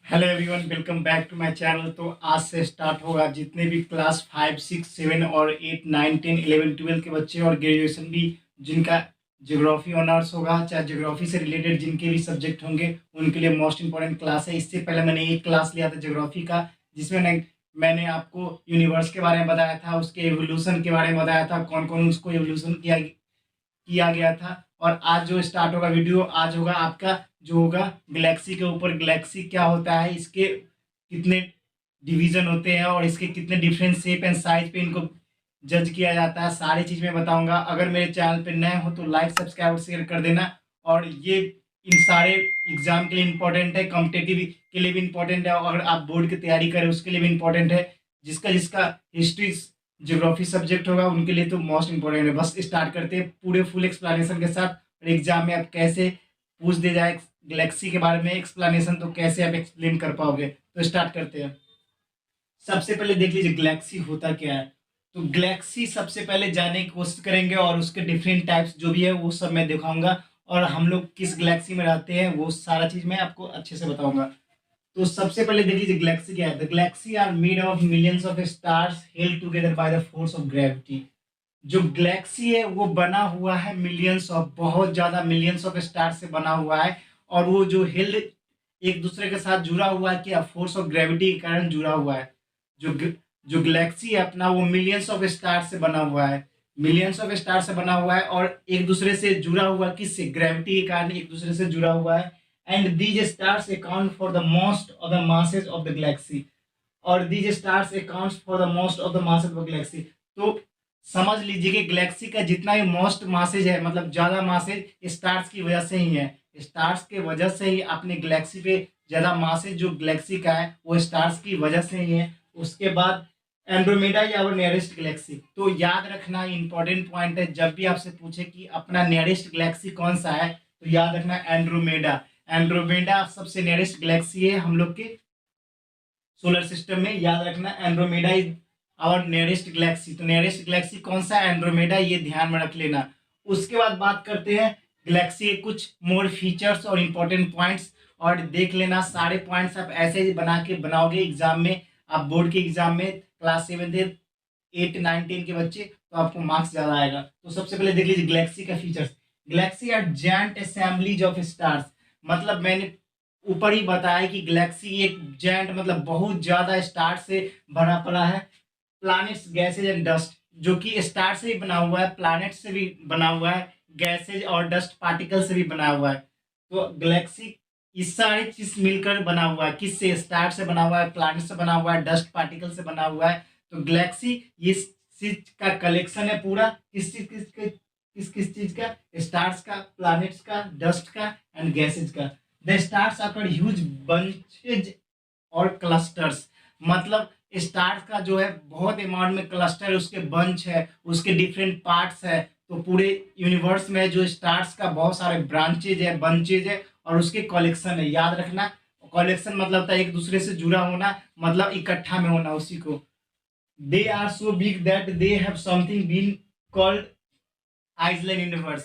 Hello everyone, welcome back to my channel. तो आज से स्टार्ट होगा जितने भी क्लास 5, 6, 7 और 8, 9, 10, 11, 12 के बच्चे और ग्रेजुएशन भी जिनका ज्योग्राफी ऑनर्स होगा, चाहे ज्योग्राफी से रिलेटेड जिनके भी सब्जेक्ट होंगे उनके लिए मोस्ट इंपॉर्टेंट क्लास है। इससे पहले मैंने एक क्लास लिया था ज्योग्राफी का, जिसमें मैंने आपको यूनिवर्स के बारे में बताया था, उसके एवोल्यूशन के बारे में बताया था, कौन कौन उसको एवोल्यूशन किया गया था। और आज जो स्टार्ट होगा वीडियो, आज होगा आपका जो होगा गैलेक्सी के ऊपर। गैलेक्सी क्या होता है, इसके कितने डिवीजन होते हैं और इसके कितने डिफरेंट शेप एंड साइज पे इनको जज किया जाता है, सारी चीज मैं बताऊंगा। अगर मेरे चैनल पे नए हो तो लाइक सब्सक्राइब और शेयर कर देना। और ये इन सारे एग्जाम के लिए इंपॉर्टेंट है, कॉम्पिटेटिव के लिए भी इंपॉर्टेंट है, और अगर आप बोर्ड की तैयारी करें उसके लिए भी इंपॉर्टेंट है। जिसका जिसका हिस्ट्री ज्योग्राफी सब्जेक्ट होगा उनके लिए तो मोस्ट इंपॉर्टेंट है। बस स्टार्ट करते हैं पूरे फुल एक्सप्लेनेशन के साथ। और एग्जाम में आप कैसे पूछ दे जाए गैलेक्सी के बारे में एक्सप्लेनेशन, तो कैसे आप एक्सप्लेन कर पाओगे। तो स्टार्ट करते हैं। सबसे पहले देख लीजिए गैलेक्सी होता क्या है। तो गैलेक्सी सबसे पहले जानने की कोशिश करेंगे और उसके डिफरेंट टाइप्स जो भी है वो सब मैं दिखाऊंगा। और हम लोग किस गैलेक्सी में रहते हैं वो सारा चीज मैं आपको अच्छे से बताऊंगा। तो सबसे पहले देख लीजिए गैलेक्सी क्या है। The galaxy are made of millions of stars held together by the force of gravity. जो गैलेक्सी है वो बना हुआ है मिलियंस ऑफ, बहुत ज्यादा मिलियंस ऑफ स्टार से बना हुआ है। और वो जो हेल्ड एक दूसरे के साथ जुड़ा हुआ है, क्या फोर्स ऑफ ग्रेविटी के कारण जुड़ा हुआ है। जो जो गैलेक्सी है अपना वो मिलियंस ऑफ स्टार से बना हुआ है, मिलियंस ऑफ स्टार से बना हुआ है। और एक दूसरे से जुड़ा हुआ किससे, ग्रेविटी के कारण एक दूसरे से जुड़ा हुआ है। And these stars account for the most of the masses of the galaxy. और these stars accounts for the most of the masses of galaxy. तो समझ लीजिए कि गैलेक्सी का जितना भी मोस्ट मासेज है, मतलब ज्यादा मासेज स्टार्स की वजह से ही है। स्टार्स के वजह से ही अपने गैलेक्सी पे ज्यादा मासेज जो गैलेक्सी का है वो स्टार्स की वजह से ही है। उसके बाद एंड्रोमेडा या वो नियरेस्ट गैलेक्सी। तो याद रखना इंपॉर्टेंट पॉइंट है, जब भी आपसे पूछे कि अपना नियरेस्ट गैलेक्सी कौन सा है तो याद रखना एंड्रोमेडा। एंड्रोमेडा सबसे नियरेस्ट गैलेक्सी है हम लोग के सोलर सिस्टम में। याद रखना Andromeda is our nearest galaxy. तो नियरेस्ट गैलेक्सी कौन सा है, एंड्रोमेडा, ये ध्यान में रख लेना। उसके बाद बात करते हैं गैलेक्सी के कुछ मोर फीचर्स और इंपॉर्टेंट पॉइंट्स। और देख लेना सारे पॉइंट्स आप ऐसे ही बना के बनाओगे एग्जाम में, आप बोर्ड के एग्जाम में क्लास 7, 8, 9, 10 के बच्चे, तो आपको मार्क्स ज्यादा आएगा। तो सबसे पहले देख लीजिए गैलेक्सी का features. Galaxy are giant assemblies of stars. मतलब मैंने ऊपर ही बताया कि गैलेक्सी एक जायंट मतलब बहुत ज्यादा स्टार से भरा पड़ा है। प्लैनेट्स, गैसेज एंड डस्ट, जो कि स्टार से भी बना हुआ है, प्लैनेट से भी बना हुआ है, गैसेज और डस्ट पार्टिकल से भी बना हुआ है। तो गैलेक्सी इस सारी चीज मिलकर बना हुआ है, किससे, स्टार से बना हुआ है, प्लैनेट से बना हुआ है, डस्ट पार्टिकल से बना हुआ है। तो गैलेक्सी इस चीज का कलेक्शन है पूरा, किस चीज का, स्टार्स का, प्लैनेट्स का, डस्ट का एंड गैसेज का। The stars are huge bunches और क्लस्टर्स। मतलब स्टार्स का जो है बहुत अमाउंट में क्लस्टर है, उसके बंच है, उसके डिफरेंट पार्ट्स है। तो पूरे यूनिवर्स में जो स्टार्स का बहुत सारे ब्रांचेज है, बंचेज है और उसके कलेक्शन है। याद रखना कलेक्शन मतलब होता है एक दूसरे से जुड़ा होना, मतलब इकट्ठा में होना उसी को। They are so big that they have something been called island universe.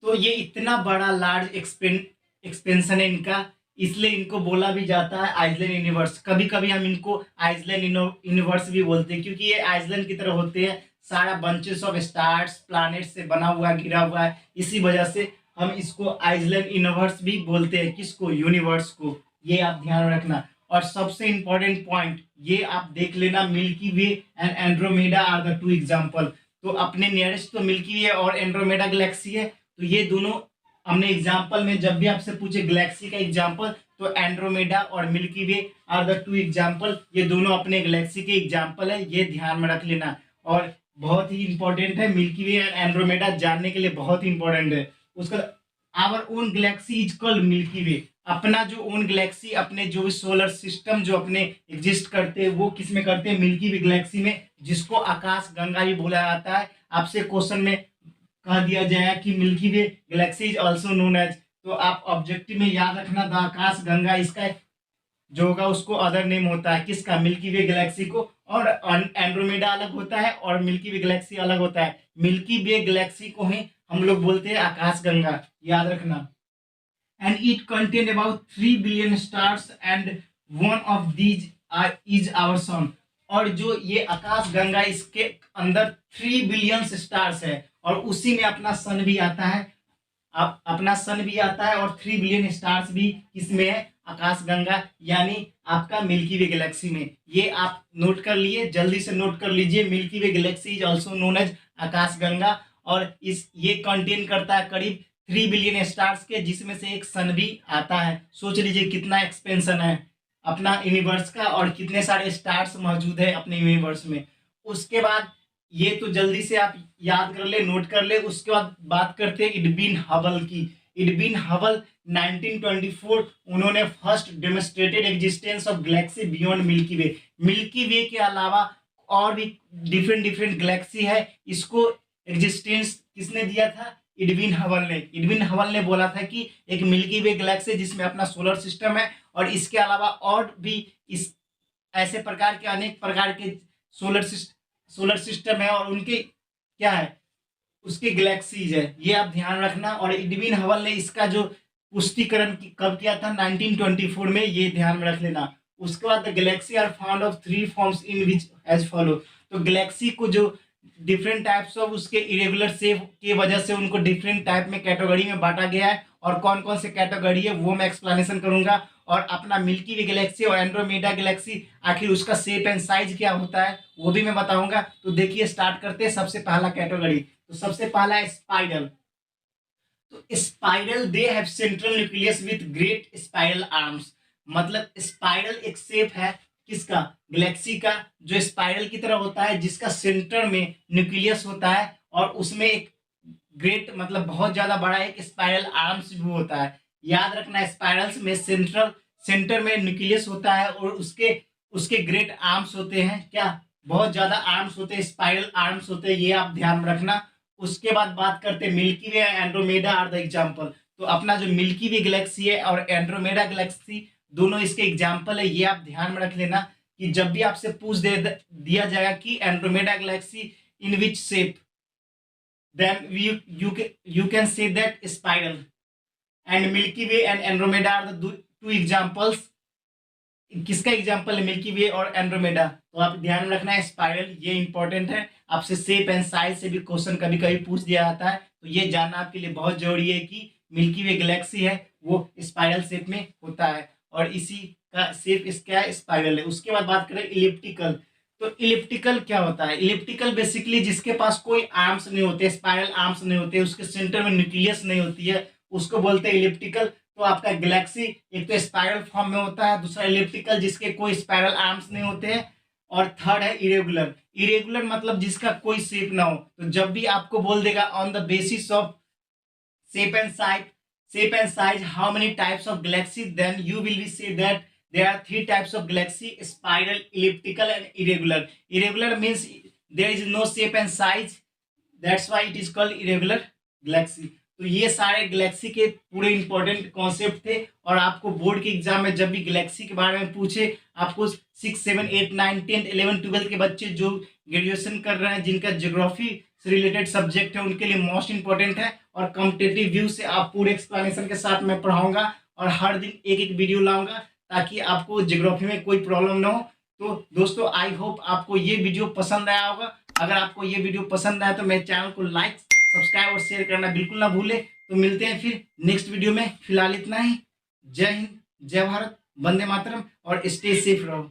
तो ये इतना बड़ा लार्ज एक्सपेंशन है इनका, इसलिए इनको बोला भी जाता है आइसलैंड यूनिवर्स। कभी कभी हम इनको आइसलैंड यूनिवर्स भी बोलते हैं, क्योंकि ये आइसलैंड की तरह होते हैं, सारा बंचेस ऑफ स्टार्स प्लैनेट से बना हुआ घिरा हुआ है। इसी वजह से हम इसको आइसलैंड यूनिवर्स भी बोलते हैं, किसको, यूनिवर्स को। ये आप ध्यान रखना। और सबसे इंपॉर्टेंट पॉइंट ये आप देख लेना, Milky Way and Andromeda are the two example. तो अपने नियरेस्ट तो मिल्की वे और एंड्रोमेडा गैलेक्सी है। तो ये दोनों हमने एग्जाम्पल में जब भी आपसे पूछे गैलेक्सी का एग्जाम्पल, तो एंड्रोमेडा और Milky Way are the two example. ये दोनों अपने गैलेक्सी के एग्जाम्पल है, ये ध्यान में रख लेना। और बहुत ही इंपॉर्टेंट है, मिल्की वे एंड एंड्रोमेडा जानने के लिए बहुत ही इंपॉर्टेंट है। उसका our own galaxy is called Milky Way. अपना जो ओन गैलेक्सी, अपने जो भी सोलर सिस्टम जो अपने एग्जिस्ट करते हैं वो किस में करते हैं, मिल्की वे गैलेक्सी में, जिसको आकाश गंगा भी बोला जाता है। आपसे क्वेश्चन में कह दिया जाए कि Milky Way galaxy is also known as, तो आप ऑब्जेक्टिव में याद रखना द आकाश गंगा, इसका जो होगा उसको अदर नेम होता है, किसका, मिल्की वे गैलेक्सी को। और एंड्रोमेडा अलग होता है और मिल्की वे गैलेक्सी अलग होता है। मिल्की वे गैलेक्सी को ही हम लोग बोलते हैं आकाश गंगा, याद रखना। And it contained about 3 billion stars and one of these is our sun. और जो ये आकाश गंगा, इसके अंदर 3 बिलियन स्टार्स है और उसी में अपना सन भी आता है। अपना सन भी आता है और 3 बिलियन स्टार्स भी इसमें है, आकाश गंगा यानी आपका मिल्की वे गैलेक्सी में। ये आप नोट कर लिए, जल्दी से नोट कर लीजिए। Milky Way galaxy is also known as Akash Ganga. और इस ये कंटेन करता है करीब 3 बिलियन स्टार्स के, जिसमें से एक सन भी आता है। सोच लीजिए कितना एक्सपेंशन है अपना यूनिवर्स का और कितने सारे स्टार्स मौजूद है अपने यूनिवर्स में। उसके बाद ये तो जल्दी से आप याद कर ले, नोट कर ले। उसके बाद बात करते हैं इडविन हबल की। इडविन हबल 1924 उन्होंने first demonstrated existence of galaxy beyond Milky Way. Milky Way के अलावा और भी डिफरेंट डिफरेंट गैलेक्सी है, इसको एग्जिस्टेंस किसने दिया था? इडविन हबल ने। इडविन हबल ने बोला था कि एक मिल्की वे गैलेक्सी जिसमें अपना सोलर सिस्टम है और इसके अलावा और भी इस ऐसे प्रकार के अनेक प्रकार के सोलर सिस्टम है और उनके क्या है, उसके गैलेक्सीज है। ये आप ध्यान रखना। और एडविन हबल ने इसका जो पुष्टिकरण कब किया था? 1924 में, ये ध्यान में रख लेना। उसके बाद the galaxy are found of 3 forms in which as follow. तो गैलेक्सी को जो डिफरेंट टाइप्स ऑफ उसके इरेगुलर शेप की वजह से उनको डिफरेंट टाइप में कैटेगरी में बांटा गया है। और कौन कौन से कैटेगरी है वो मैं एक्सप्लेनेशन करूंगा। और अपना मिल्की वे गैलेक्सी और एंड्रोमेडा गैलेक्सी आखिर उसका शेप एंड साइज क्या होता है वो भी मैं बताऊंगा। तो देखिए स्टार्ट करते हैं। सबसे पहला कैटेगरी, तो सबसे पहला है स्पाइरल। तो spiral they have central nucleus with great spiral arms. मतलब स्पाइरल एक शेप है किसका? गैलेक्सी का, जो स्पाइरल की तरह होता है, जिसका सेंटर में न्यूक्लियस होता है और उसमें एक ग्रेट मतलब बहुत ज्यादा बड़ा एक स्पाइरल आर्म्स भी होता है। याद रखना, स्पाइरल्स में सेंटर में न्यूक्लियस होता है और उसके उसके ग्रेट आर्म्स होते हैं। क्या? बहुत ज्यादा आर्म्स होते हैं, स्पाइरल आर्म्स होते हैं, ये आप ध्यान रखना। उसके बाद बात करते हैं Milky Way and Andromeda are the example. तो अपना जो मिल्की वे गैलेक्सी है और एंड्रोमेडा गैलेक्सी दोनों इसके एग्जाम्पल है। ये आप ध्यान में रख लेना कि जब भी आपसे पूछ दिया जाएगा कि Andromeda Galaxy in which shape, then you can say that spiral, and Milky Way and Andromeda are the two examples। किसका एग्जाम्पल है? मिल्की वे और एंड्रोमेडा। तो आप ध्यान में रखना है स्पाइरल, ये इंपॉर्टेंट है। आपसे शेप एंड साइज से भी क्वेश्चन कभी कभी पूछ दिया जाता है, तो ये जानना आपके लिए बहुत जरूरी है कि मिल्की वे गैलेक्सी है वो स्पाइरल शेप में होता है और इसी का शेप इसका स्पाइरल है। उसके बाद बात करें इलिप्टिकल। तो इलिप्टिकल क्या होता है? इलिप्टिकल बेसिकली जिसके पास कोई आर्म्स नहीं होते, स्पाइरल आर्म्स नहीं होते, उसके सेंटर में न्यूक्लियस नहीं होती है, उसको बोलते हैं इलिप्टिकल। तो आपका गैलेक्सी एक तो स्पाइरल फॉर्म में होता है, दूसरा इलिप्टिकल जिसके कोई स्पाइरल आर्म्स नहीं होते हैं, और थर्ड है इरेगुलर। इरेगुलर मतलब जिसका कोई शेप ना हो। तो जब भी आपको बोल देगा on the basis of shape and size how many types of galaxy, then you will be say that there are 3 types of galaxy: spiral, elliptical and irregular. Irregular means there is no shape and size, that's why it is called irregular galaxy। तो ये सारे Galaxy के पूरे important concept थे। और आपको board के exam में जब भी गैलेक्सी के बारे में पूछे, आपको 6, 7, 8, 9, 10, 11, 12 के बच्चे जो ग्रेजुएशन कर रहे हैं, जिनका ज्योग्राफी से रिलेटेड सब्जेक्ट है, उनके लिए मोस्ट इंपॉर्टेंट है। और कॉम्पिटेटिव व्यू से आप पूरे एक्सप्लेनेशन के साथ मैं पढ़ाऊंगा और हर दिन एक एक वीडियो लाऊंगा ताकि आपको ज्योग्राफी में कोई प्रॉब्लम ना हो। तो दोस्तों आई होप आपको ये वीडियो पसंद आया होगा। अगर आपको ये वीडियो पसंद आया तो मेरे चैनल को लाइक, सब्सक्राइब और शेयर करना बिल्कुल ना भूले। तो मिलते हैं फिर नेक्स्ट वीडियो में। फिलहाल इतना ही। जय हिंद, जय भारत, वंदे मातरम और स्टे सेफ रहो।